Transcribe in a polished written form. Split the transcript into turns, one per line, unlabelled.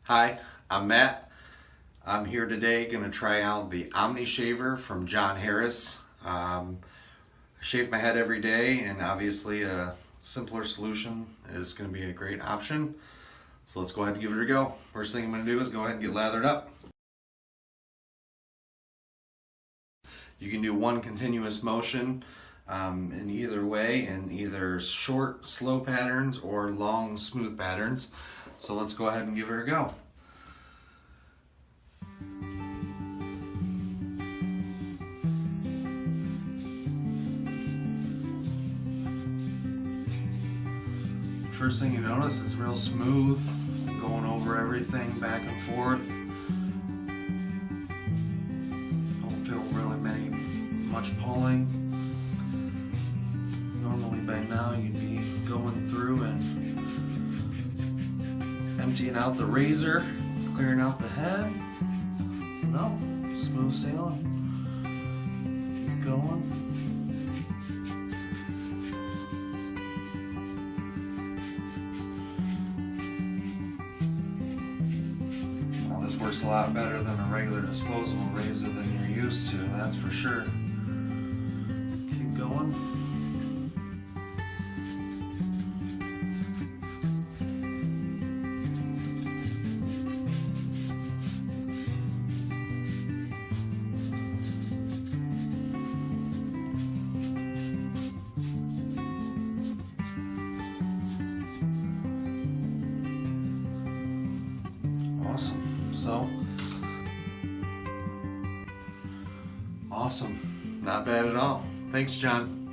Hi, I'm Matt. I'm here today going to try out the OmniShaver from John Harris. I shave my head every day, and obviously a simpler solution is going to be a great option. So let's go ahead and give it a go. First thing I'm going to do is go ahead and get lathered up. You can do one continuous motion in either way, in either short, slow patterns or long, smooth patterns. So let's go ahead and give it a go. First thing you notice is real smooth, going over everything back and forth. Don't feel really much pulling. Normally by now you'd be going through and emptying out the razor, clearing out the head. No, smooth sailing. Keep going. This works a lot better than a regular disposable razor than you're used to, that's for sure. Keep going. Awesome. Not bad at all. Thanks, John.